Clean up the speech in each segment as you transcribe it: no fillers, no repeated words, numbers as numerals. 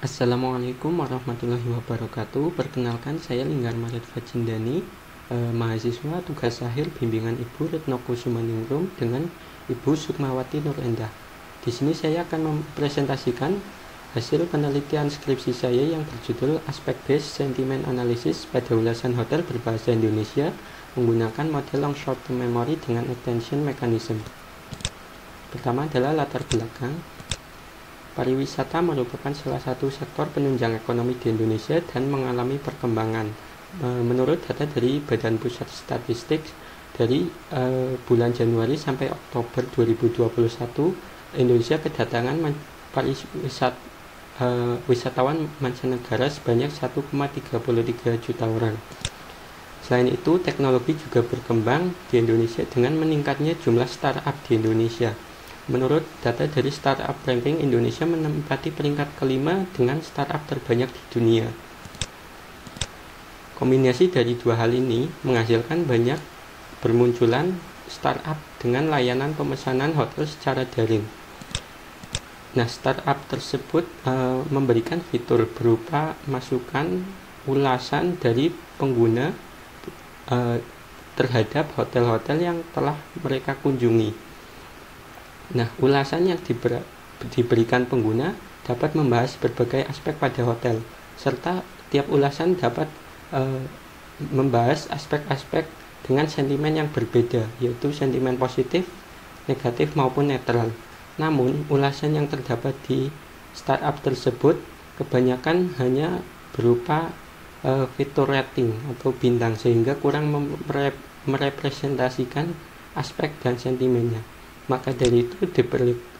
Assalamualaikum warahmatullahi wabarakatuh. Perkenalkan, saya Linggar Marit Fajindani, mahasiswa tugas akhir bimbingan Ibu Retno Kusumaningrum dengan Ibu Sukmawati Nur Endah. Di sini saya akan mempresentasikan hasil penelitian skripsi saya yang berjudul Aspect Based Sentiment Analysis pada ulasan hotel berbahasa Indonesia menggunakan model long short term memory dengan attention mechanism. Pertama adalah latar belakang. Pariwisata merupakan salah satu sektor penunjang ekonomi di Indonesia dan mengalami perkembangan. Menurut data dari Badan Pusat Statistik, dari bulan Januari sampai Oktober 2021, Indonesia kedatangan wisatawan mancanegara sebanyak 1,33 juta orang. Selain itu, teknologi juga berkembang di Indonesia dengan meningkatnya jumlah startup di Indonesia. Menurut data dari Startup Ranking, Indonesia menempati peringkat kelima dengan startup terbanyak di dunia. Kombinasi dari dua hal ini menghasilkan banyak bermunculan startup dengan layanan pemesanan hotel secara daring. Nah, startup tersebut memberikan fitur berupa masukan ulasan dari pengguna terhadap hotel-hotel yang telah mereka kunjungi. Nah, ulasan yang diberikan pengguna dapat membahas berbagai aspek pada hotel, serta tiap ulasan dapat membahas aspek-aspek dengan sentimen yang berbeda, yaitu sentimen positif, negatif, maupun netral. Namun, ulasan yang terdapat di startup tersebut kebanyakan hanya berupa fitur rating atau bintang, sehingga kurang merepresentasikan aspek dan sentimennya. Maka dari itu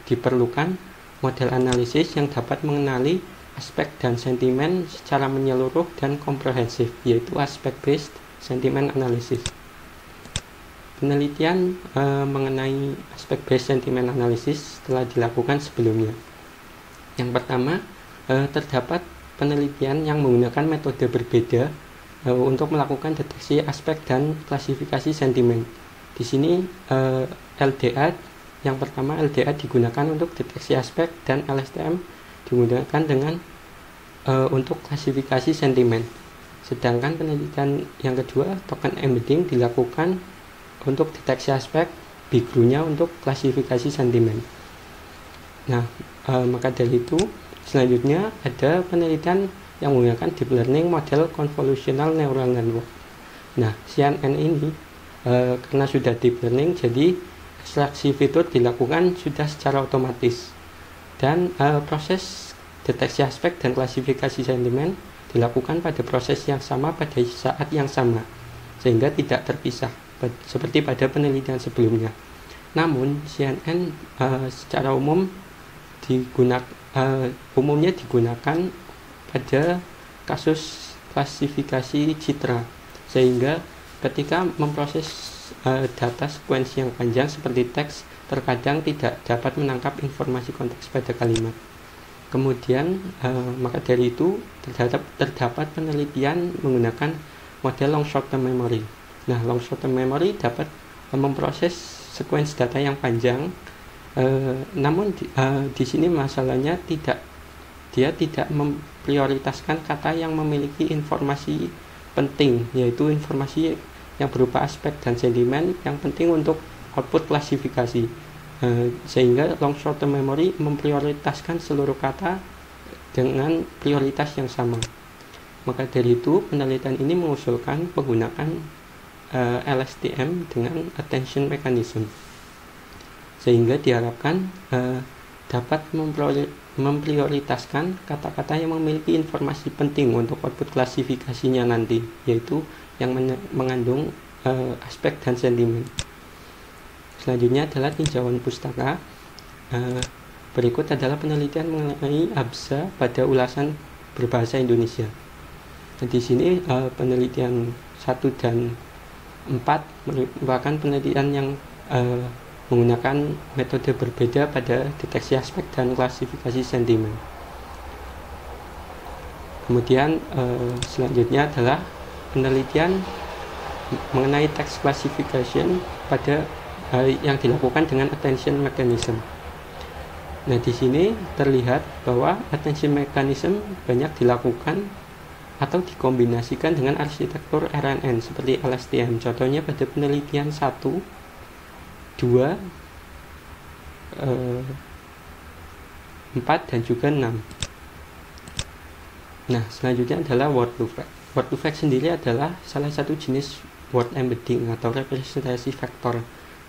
diperlukan model analisis yang dapat mengenali aspek dan sentimen secara menyeluruh dan komprehensif, yaitu aspect based sentiment analysis. Penelitian mengenai aspect based sentiment analysis telah dilakukan sebelumnya. Yang pertama, terdapat penelitian yang menggunakan metode berbeda untuk melakukan deteksi aspek dan klasifikasi sentimen. Di sini LDA yang pertama, LDA digunakan untuk deteksi aspek dan LSTM digunakan dengan untuk klasifikasi sentimen. Sedangkan penelitian yang kedua, token embedding, dilakukan untuk deteksi aspek, BigGrou-nya untuk klasifikasi sentimen. Nah, maka dari itu selanjutnya ada penelitian yang menggunakan deep learning model convolutional neural network. Nah, CNN ini karena sudah deep learning, jadi ekstraksi fitur dilakukan sudah secara otomatis, dan proses deteksi aspek dan klasifikasi sentimen dilakukan pada proses yang sama pada saat yang sama, sehingga tidak terpisah seperti pada penelitian sebelumnya. Namun CNN secara umum umumnya digunakan pada kasus klasifikasi citra, sehingga ketika memproses data sekuensi yang panjang seperti teks, terkadang tidak dapat menangkap informasi konteks pada kalimat. Kemudian maka dari itu terdapat penelitian menggunakan model long short term memory. Nah, long short term memory dapat memproses sekuensi data yang panjang, namun di sini masalahnya dia tidak memprioritaskan kata yang memiliki informasi penting, yaitu informasi yang berupa aspek dan sentimen yang penting untuk output klasifikasi, sehingga long short term memory memprioritaskan seluruh kata dengan prioritas yang sama. Maka dari itu penelitian ini mengusulkan penggunaan LSTM dengan attention mechanism, sehingga diharapkan dapat memprioritaskan kata-kata yang memiliki informasi penting untuk output klasifikasinya nanti, yaitu yang mengandung aspek dan sentimen. Selanjutnya adalah tinjauan pustaka. Berikut adalah penelitian mengenai ABSA pada ulasan berbahasa Indonesia. Nah, di sini penelitian 1 dan 4 merupakan penelitian yang menggunakan metode berbeda pada deteksi aspek dan klasifikasi sentimen. Kemudian selanjutnya adalah penelitian mengenai text classification pada yang dilakukan dengan attention mechanism. Nah, di sini terlihat bahwa attention mechanism banyak dilakukan atau dikombinasikan dengan arsitektur RNN seperti LSTM. Contohnya pada penelitian 1, 2, 4, dan juga 6. Nah, selanjutnya adalah word loop fact. Word loop fact sendiri adalah salah satu jenis word embedding atau representasi vektor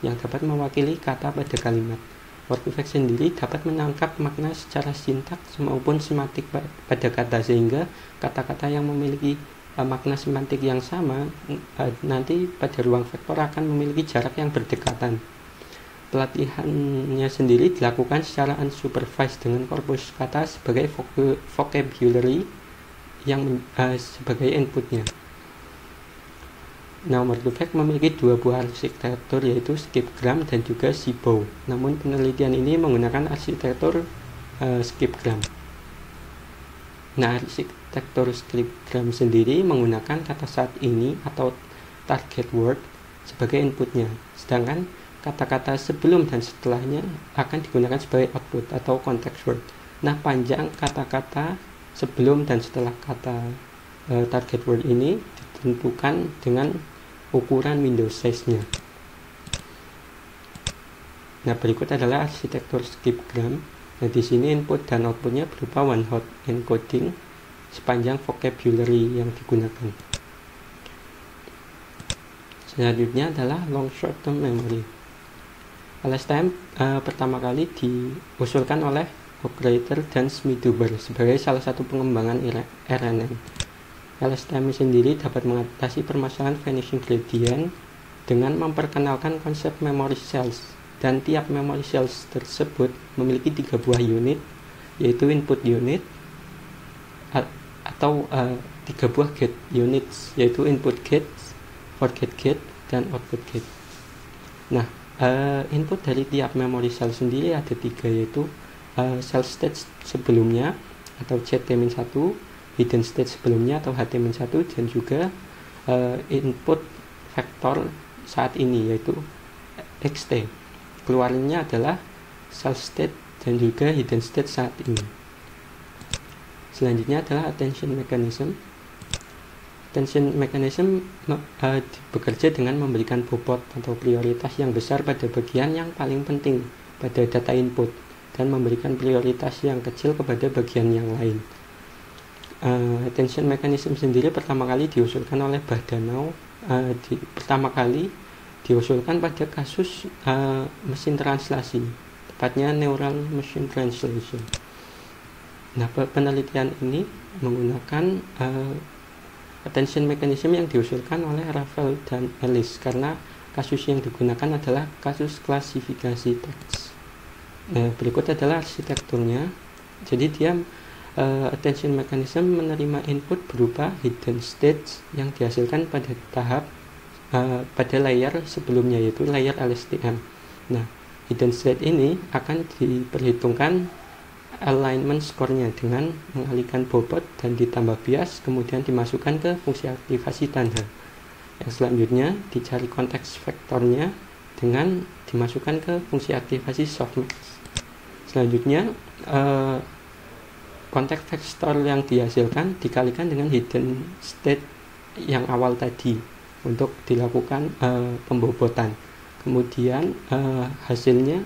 yang dapat mewakili kata pada kalimat. Word loop fact sendiri dapat menangkap makna secara sintaks maupun semantik pada kata, sehingga kata-kata yang memiliki makna semantik yang sama nanti pada ruang vektor akan memiliki jarak yang berdekatan. Pelatihannya sendiri dilakukan secara unsupervised dengan korpus kata sebagai vocabulary yang sebagai inputnya. Nah, word loop fact memiliki dua buah arsitektur, yaitu skipgram dan juga SIBO. Namun penelitian ini menggunakan arsitektur skipgram. Nah, arsitektur skipgram sendiri menggunakan kata saat ini atau target word sebagai inputnya, sedangkan kata-kata sebelum dan setelahnya akan digunakan sebagai output atau context word. Nah, panjang kata-kata sebelum dan setelah kata target word ini ditentukan dengan ukuran window size-nya. Nah, berikut adalah arsitektur skipgram. Nah, di sini input dan outputnya berupa one hot encoding sepanjang vocabulary yang digunakan. Selanjutnya adalah long short term memory. LSTM pertama kali diusulkan oleh Oakreiter dan Schmidhuber sebagai salah satu pengembangan RNN. LSTM sendiri dapat mengatasi permasalahan vanishing gradient dengan memperkenalkan konsep memory cells, dan tiap memory cells tersebut memiliki 3 buah unit, yaitu input unit atau 3 buah gate units, yaitu input gate, forget gate, dan output gate. Nah, input dari tiap memory cell sendiri ada 3, yaitu cell state sebelumnya atau CT-1, hidden state sebelumnya atau HT-1, dan juga input vektor saat ini yaitu XT. Keluarnya adalah cell state dan juga hidden state saat ini. Selanjutnya adalah attention mechanism. Attention mechanism bekerja dengan memberikan bobot atau prioritas yang besar pada bagian yang paling penting pada data input dan memberikan prioritas yang kecil kepada bagian yang lain. Attention mechanism sendiri pertama kali diusulkan oleh Bahdanau, pertama kali diusulkan pada kasus mesin translasi, tepatnya neural machine translation. Nah, penelitian ini menggunakan attention mechanism yang diusulkan oleh Ravel dan Ellis karena kasus yang digunakan adalah kasus klasifikasi teks. Berikut adalah arsitekturnya. Jadi dia attention mechanism menerima input berupa hidden states yang dihasilkan pada tahap pada layer sebelumnya, yaitu layer LSTM. Nah, hidden state ini akan diperhitungkan alignment score-nya dengan mengalihkan bobot dan ditambah bias, kemudian dimasukkan ke fungsi aktivasi tanda. Yang selanjutnya dicari konteks vektornya dengan dimasukkan ke fungsi aktivasi softmax. Selanjutnya konteks vektor yang dihasilkan dikalikan dengan hidden state yang awal tadi untuk dilakukan pembobotan. Kemudian hasilnya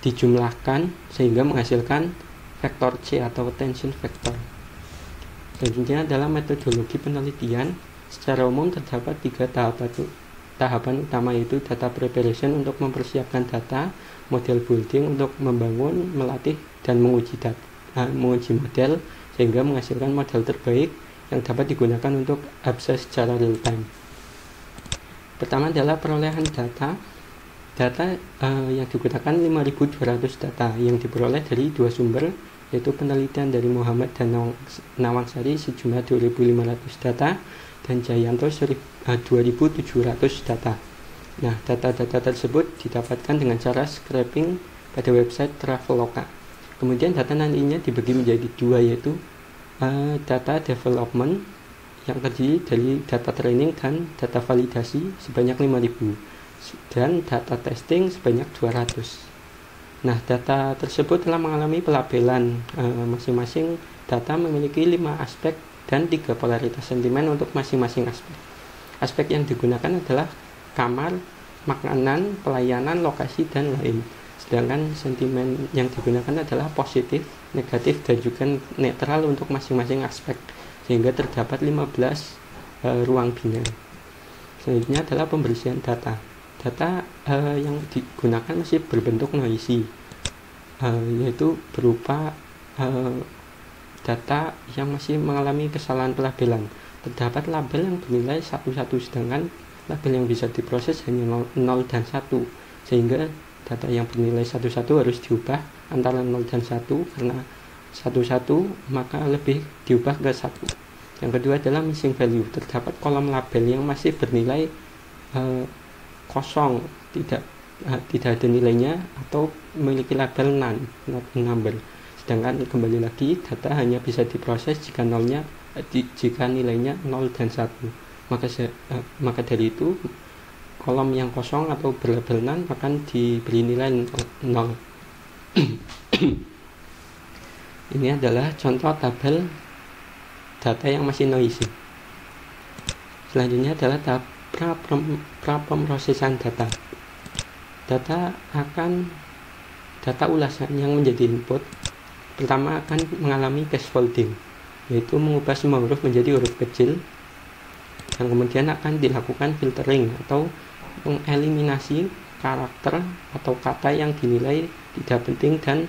dijumlahkan sehingga menghasilkan vektor C atau attention vector. Selanjutnya adalah metodologi penelitian. Secara umum terdapat 3 tahapan utama, yaitu data preparation untuk mempersiapkan data, model building untuk membangun, melatih, dan menguji model sehingga menghasilkan model terbaik yang dapat digunakan untuk akses secara real time. Pertama adalah perolehan data. Data yang digunakan 5.200 data yang diperoleh dari 2 sumber, yaitu penelitian dari Muhammad dan Nawangsari sejumlah 2.500 data dan Jayanto 2.700 data. Nah, data-data tersebut didapatkan dengan cara scraping pada website Traveloka. Kemudian data nantinya dibagi menjadi 2, yaitu data development yang terdiri dari data training dan data validasi sebanyak 5.000 dan data testing sebanyak 200. Nah, data tersebut telah mengalami pelabelan. Masing-masing data memiliki 5 aspek dan 3 polaritas sentimen untuk masing-masing aspek. Aspek yang digunakan adalah kamar, makanan, pelayanan, lokasi, dan lain. Sedangkan sentimen yang digunakan adalah positif, negatif, dan juga netral untuk masing-masing aspek, sehingga terdapat 15 ruang biner. Selanjutnya adalah pembersihan data. Data yang digunakan masih berbentuk noisy, yaitu berupa data yang masih mengalami kesalahan pelabelan. Terdapat label yang bernilai 1-1, sedangkan label yang bisa diproses hanya 0 dan 1, sehingga data yang bernilai 1-1 harus diubah antara 0 dan 1, karena 1-1 maka lebih diubah ke 1. Yang kedua adalah missing value. Terdapat kolom label yang masih bernilai kosong, tidak ada nilainya, atau memiliki label none, not a number. Sedangkan kembali lagi, data hanya bisa diproses jika nilainya 0 dan 1. Maka dari itu kolom yang kosong atau berlabel none akan diberi nilai 0. Ini adalah contoh tabel data yang masih noisy. Selanjutnya adalah tahap pra-pemrosesan data. Data ulasan yang menjadi input pertama akan mengalami cachefolding, yaitu mengubah semua huruf menjadi huruf kecil, dan kemudian akan dilakukan filtering atau mengeliminasi karakter atau kata yang dinilai tidak penting dan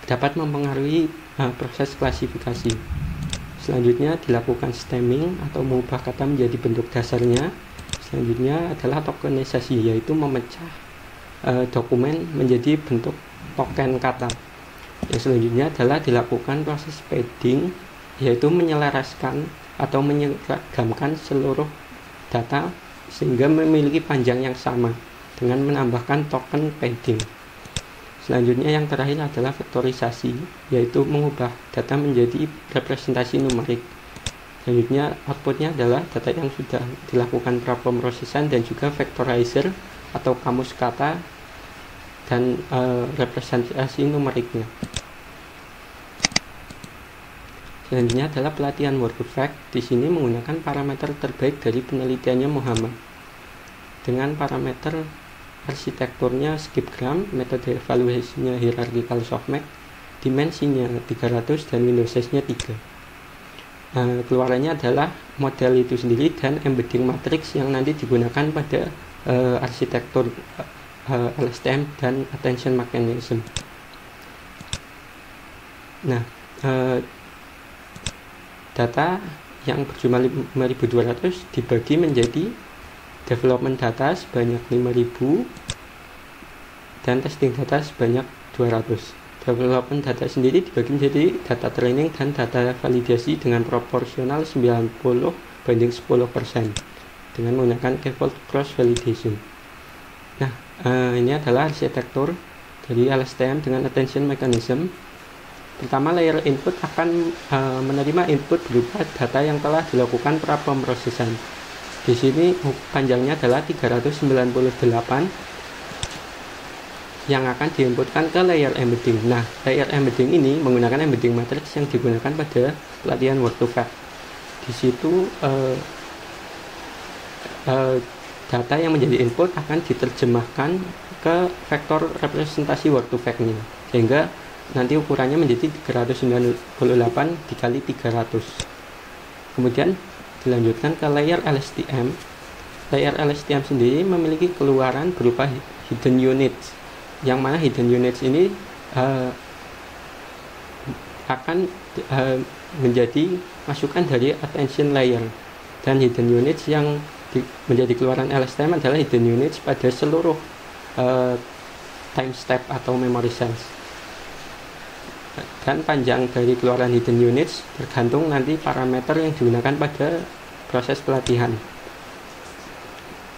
dapat mempengaruhi proses klasifikasi. Selanjutnya dilakukan stemming atau mengubah kata menjadi bentuk dasarnya. Selanjutnya adalah tokenisasi, yaitu memecah dokumen menjadi bentuk token kata. Yang selanjutnya adalah dilakukan proses padding, yaitu menyelaraskan atau menyeragamkan seluruh data sehingga memiliki panjang yang sama dengan menambahkan token padding. Selanjutnya yang terakhir adalah vektorisasi, yaitu mengubah data menjadi representasi numerik. Selanjutnya outputnya adalah data yang sudah dilakukan pra-pemrosesan dan juga vectorizer atau kamus kata dan representasi numeriknya. Selanjutnya adalah pelatihan word effect. Di sini menggunakan parameter terbaik dari penelitiannya Muhammad. Dengan parameter arsitekturnya skipgram, metode evaluasinya hierarchical softmax, dimensinya 300 dan window size-nya 3. Keluarannya adalah model itu sendiri dan embedding matrix yang nanti digunakan pada arsitektur LSTM dan attention mechanism. Nah, data yang berjumlah 5200 dibagi menjadi development data sebanyak 5000 dan testing data sebanyak 200. Development data sendiri dibagi menjadi data training dan data validasi dengan proporsional 90/10% dengan menggunakan default cross validation. Nah, ini adalah arsitektur dari LSTM dengan attention mechanism. Pertama, layer input akan menerima input berupa data yang telah dilakukan pra-pemrosesan. Di sini panjangnya adalah 398 yang akan diinputkan ke layer embedding. Nah, layer embedding ini menggunakan embedding matrix yang digunakan pada pelatihan word to fact. Di situ data yang menjadi input akan diterjemahkan ke vektor representasi word to fact-nya, sehingga nanti ukurannya menjadi 398 dikali 300. Kemudian dilanjutkan ke layer LSTM. Layer LSTM sendiri memiliki keluaran berupa hidden units, yang mana hidden units ini akan menjadi masukan dari attention layer, dan hidden units yang menjadi keluaran LSTM adalah hidden units pada seluruh time step atau memory cells. Dan panjang dari keluaran hidden units tergantung nanti parameter yang digunakan pada proses pelatihan.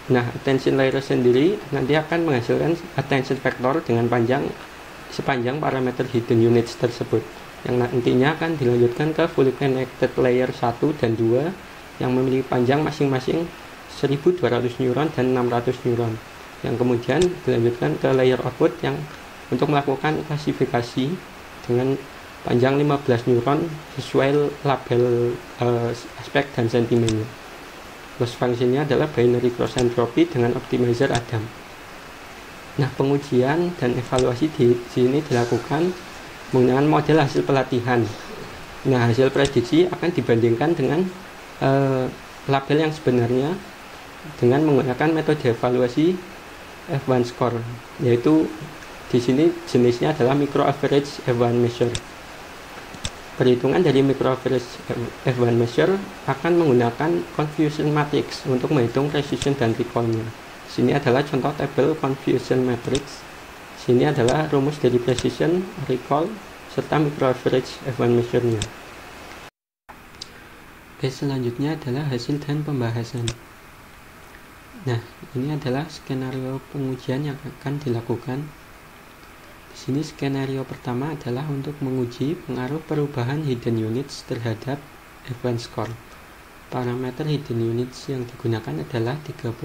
Nah, attention layer sendiri nanti akan menghasilkan attention vector dengan sepanjang parameter hidden units tersebut, yang nantinya akan dilanjutkan ke fully connected layer 1 dan 2 yang memiliki panjang masing-masing 1200 neuron dan 600 neuron. yang kemudian dilanjutkan ke layer output yang untuk melakukan klasifikasi dengan panjang 15 neuron sesuai label aspek dan sentimennya. Loss function-nya adalah binary cross entropy dengan optimizer Adam. Nah, pengujian dan evaluasi di sini dilakukan menggunakan model hasil pelatihan. Nah, hasil prediksi akan dibandingkan dengan label yang sebenarnya dengan menggunakan metode evaluasi F1 score, yaitu di sini jenisnya adalah micro average F1 measure. Perhitungan dari micro average F1 measure akan menggunakan confusion matrix untuk menghitung precision dan recall-nya. Sini adalah contoh tabel confusion matrix. Sini adalah rumus dari precision, recall, serta micro average F1 measure-nya. Oke, selanjutnya adalah hasil dan pembahasan. Nah, ini adalah skenario pengujian yang akan dilakukan. Di sini skenario pertama adalah untuk menguji pengaruh perubahan hidden units terhadap F1 score. Parameter hidden units yang digunakan adalah 32,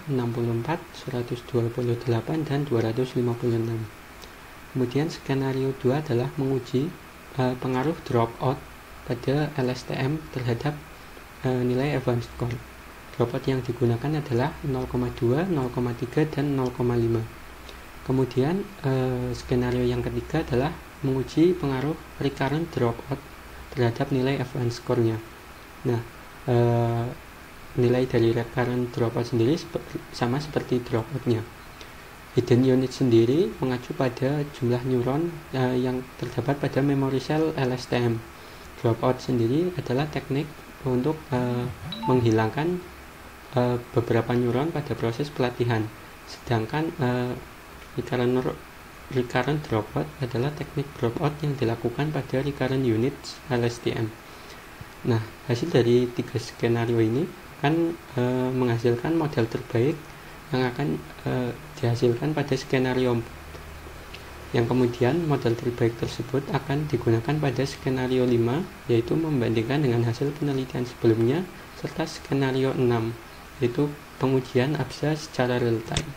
64, 128, dan 256. Kemudian skenario 2 adalah menguji pengaruh dropout pada LSTM terhadap nilai F1 score. Dropout yang digunakan adalah 0,2, 0,3, dan 0,5. Kemudian skenario yang ketiga adalah menguji pengaruh recurrent dropout terhadap nilai F1 score-nya. Nah, nilai dari recurrent dropout sendiri sama seperti dropout-nya. Hidden unit sendiri mengacu pada jumlah neuron yang terdapat pada memory cell LSTM. Dropout sendiri adalah teknik untuk menghilangkan beberapa neuron pada proses pelatihan, sedangkan recurrent dropout adalah teknik dropout yang dilakukan pada recurrent units LSTM. Nah, hasil dari 3 skenario ini akan menghasilkan model terbaik yang akan dihasilkan pada skenario 4, yang kemudian model terbaik tersebut akan digunakan pada skenario 5, yaitu membandingkan dengan hasil penelitian sebelumnya, serta skenario 6, yaitu pengujian ABSA secara real time.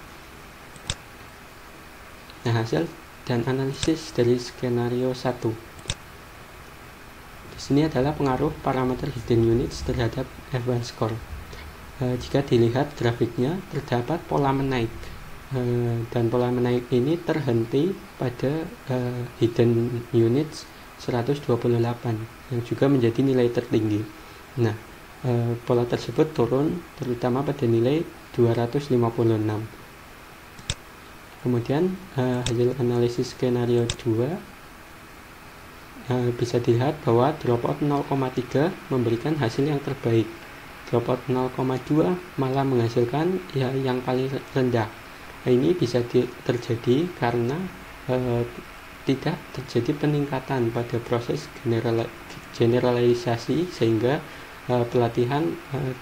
Nah, hasil dan analisis dari skenario 1. Di sini adalah pengaruh parameter hidden units terhadap F1 score. Jika dilihat grafiknya, terdapat pola menaik, dan pola menaik ini terhenti pada hidden units 128 yang juga menjadi nilai tertinggi. Nah, pola tersebut turun terutama pada nilai 256. Kemudian hasil analisis skenario 2 bisa dilihat bahwa dropout 0,3 memberikan hasil yang terbaik. Dropout 0,2 malah menghasilkan yang paling rendah. Ini bisa terjadi karena tidak terjadi peningkatan pada proses generalisasi, sehingga pelatihan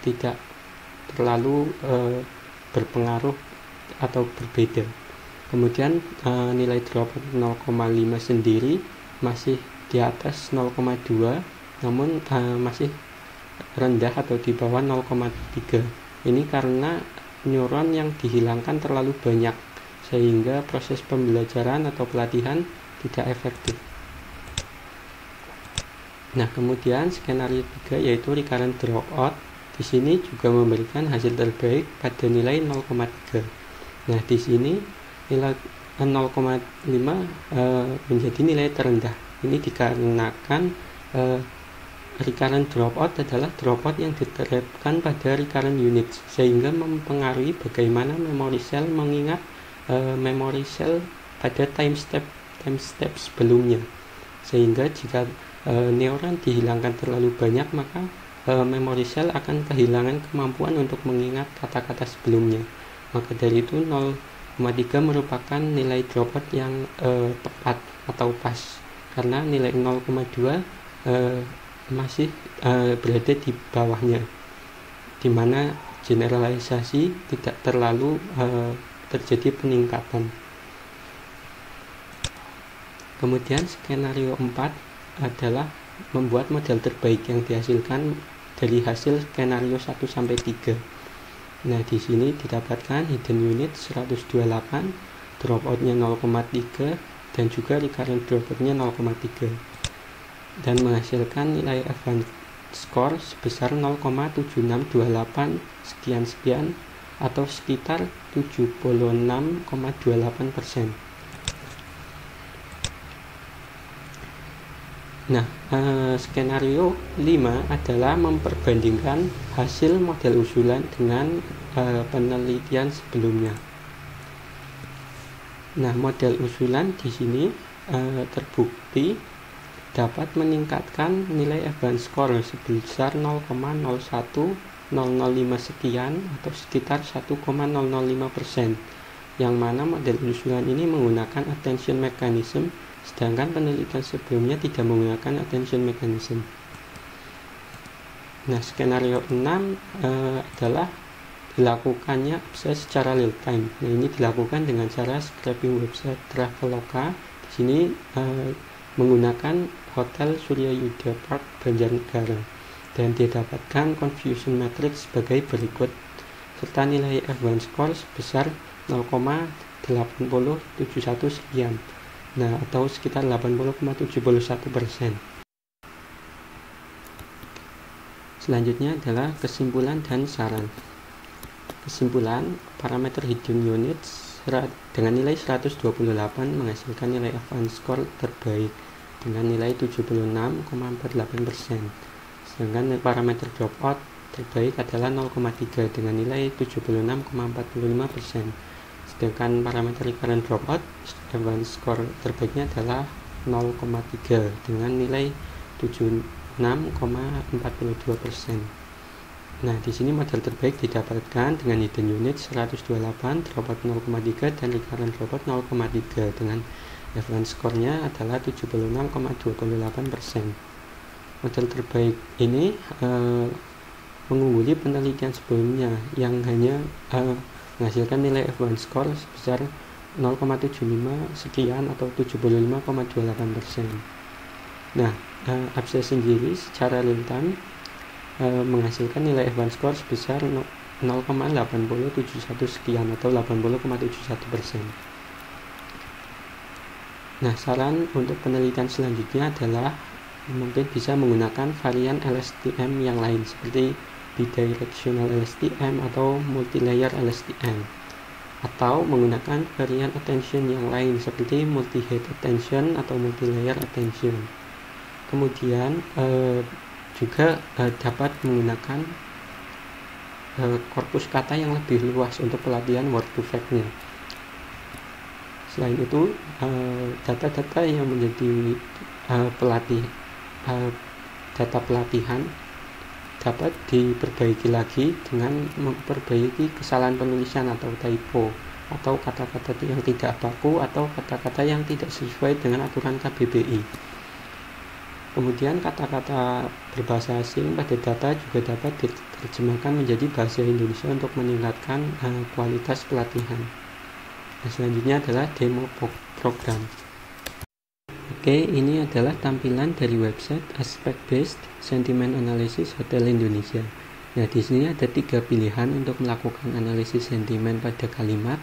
tidak terlalu berpengaruh atau berbeda. Kemudian nilai dropout 0,5 sendiri masih di atas 0,2, namun masih rendah atau di bawah 0,3. Ini karena neuron yang dihilangkan terlalu banyak, sehingga proses pembelajaran atau pelatihan tidak efektif. Nah, kemudian skenario 3 yaitu recurrent dropout. Di sini juga memberikan hasil terbaik pada nilai 0,3. Nah, di sini nilai 0,5 menjadi nilai terendah. Ini dikarenakan recurrent dropout adalah dropout yang diterapkan pada recurrent units, sehingga mempengaruhi bagaimana memory cell mengingat memory cell pada time step sebelumnya. Sehingga jika neuron dihilangkan terlalu banyak, maka memory cell akan kehilangan kemampuan untuk mengingat kata-kata sebelumnya. Maka dari itu 0,3 merupakan nilai dropout yang tepat atau pas, karena nilai 0,2 masih berada di bawahnya, di mana generalisasi tidak terlalu terjadi peningkatan. Kemudian skenario 4 adalah membuat model terbaik yang dihasilkan dari hasil skenario 1-3. Nah, di sini didapatkan hidden unit 128, dropoutnya 0,3 dan juga recurrent dropoutnya 0,3 dan menghasilkan nilai advance score sebesar 0,7628 sekian atau sekitar 76,28%. Nah, skenario 5 adalah memperbandingkan hasil model usulan dengan penelitian sebelumnya. Nah, model usulan di sini terbukti dapat meningkatkan nilai advance score sebesar 0,01005 sekian atau sekitar 1,005%, yang mana model usulan ini menggunakan attention mechanism, sedangkan penelitian sebelumnya tidak menggunakan attention mechanism. Nah, skenario 6 adalah dilakukannya akses secara real time. Nah, ini dilakukan dengan cara scraping website Traveloka. Di sini menggunakan Hotel Surya Yuda Park Banjarnegara dan didapatkan confusion matrix sebagai berikut serta nilai advance score sebesar 0,8071 sekian. Nah, atau sekitar 80,71%. Selanjutnya adalah kesimpulan dan saran. Kesimpulan, parameter hidden unit dengan nilai 128 menghasilkan nilai advance score terbaik dengan nilai 76,48%. Sedangkan parameter dropout terbaik adalah 0,3 dengan nilai 76,45%. Sedangkan parameter recurrent dropout advance score terbaiknya adalah 0,3 dengan nilai 76,42%. Nah, di sini model terbaik didapatkan dengan hidden unit 128, dropout 0,3 dan recurrent dropout 0,3 dengan advance score-nya adalah 76,28%. Model terbaik ini mengungguli penelitian sebelumnya yang hanya menghasilkan nilai advance score sebesar 0,75 sekian atau 75,28%. Nah, Absces sendiri secara real time menghasilkan nilai advance score sebesar 0,8071 sekian atau 80,71%. Nah, saran untuk penelitian selanjutnya adalah mungkin bisa menggunakan varian LSTM yang lain seperti bidirectional LSTM atau multilayer LSTM, atau menggunakan varian attention yang lain seperti multi-head attention atau multilayer attention. Kemudian juga dapat menggunakan korpus kata yang lebih luas untuk pelatihan word to fact-nya. Selain itu, data-data yang menjadi data pelatihan dapat diperbaiki lagi dengan memperbaiki kesalahan penulisan atau typo, atau kata-kata yang tidak baku atau kata-kata yang tidak sesuai dengan aturan KBBI. Kemudian kata-kata berbahasa asing pada data juga dapat diterjemahkan menjadi bahasa Indonesia untuk meningkatkan kualitas pelatihan. Nah, selanjutnya adalah demo program. Oke, ini adalah tampilan dari website Aspect Based Sentiment Analysis Hotel Indonesia. Nah, di sini ada 3 pilihan untuk melakukan analisis sentimen pada kalimat,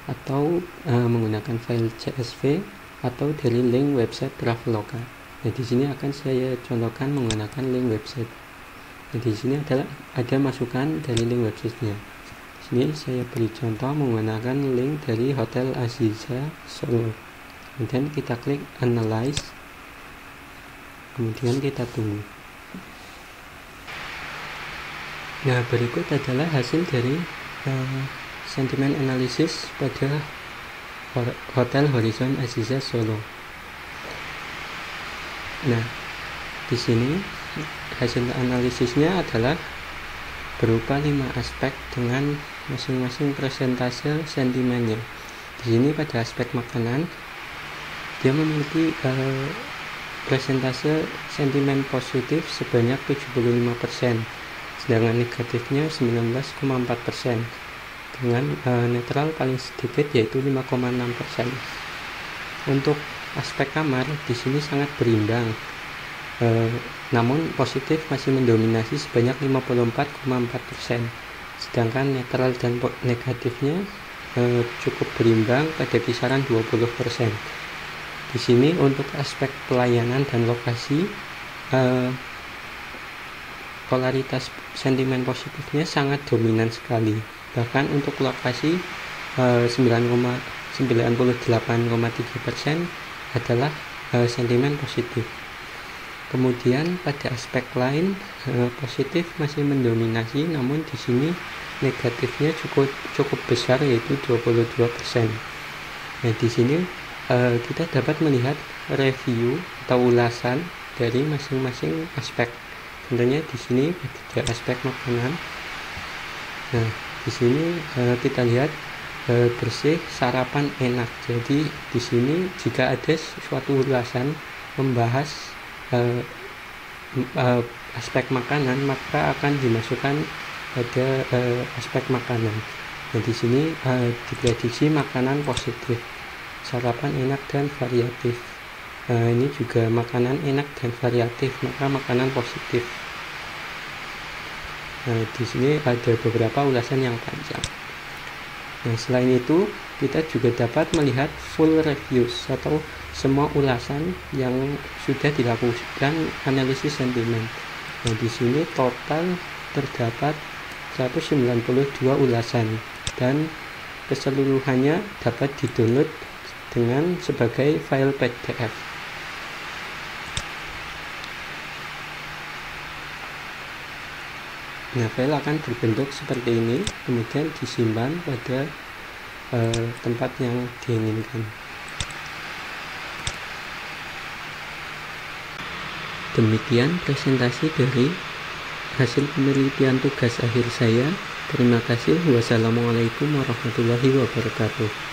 atau menggunakan file CSV, atau dari link website Traveloka. Nah, di sini akan saya contohkan menggunakan link website. Nah, di sini ada masukan dari link websitenya. Di sini saya beri contoh menggunakan link dari Hotel Aziza Solo. Kemudian kita klik Analyze, kemudian kita tunggu. Nah, berikut adalah hasil dari sentiment analysis pada Hotel Horizon Aziza Solo. Nah, di sini hasil analisisnya adalah berupa 5 aspek dengan masing-masing persentase sentimennya. Di sini pada aspek makanan dia memiliki persentase sentimen positif sebanyak 75%, sedangkan negatifnya 19,4%, dengan netral paling sedikit yaitu 5,6%. Untuk aspek kamar di sini sangat berimbang, namun positif masih mendominasi sebanyak 54,4%, sedangkan netral dan negatifnya cukup berimbang pada kisaran 20%. Di sini untuk aspek pelayanan dan lokasi, polaritas sentimen positifnya sangat dominan sekali. Bahkan untuk lokasi 98,3% adalah sentimen positif. Kemudian pada aspek lain positif masih mendominasi, namun di sini negatifnya cukup besar, yaitu 22%. Nah, di sini kita dapat melihat review atau ulasan dari masing-masing aspek. Tentunya di sini pada aspek makanan. Nah, di sini kita lihat bersih, sarapan enak. Jadi di sini jika ada suatu ulasan membahas aspek makanan, maka akan dimasukkan pada aspek makanan. Nah, di sini diprediksi makanan positif, sarapan enak dan variatif. Ini juga makanan enak dan variatif, maka makanan positif. Di sini ada beberapa ulasan yang panjang. Nah, selain itu kita juga dapat melihat full reviews atau semua ulasan yang sudah dilakukan analisis sentimen. Nah, di sini total terdapat 192 ulasan dan keseluruhannya dapat di-download dengan sebagai file PDF. Nah, file akan berbentuk seperti ini, kemudian disimpan pada tempat yang diinginkan. Demikian presentasi dari hasil penelitian tugas akhir saya. Terima kasih. Wassalamualaikum warahmatullahi wabarakatuh.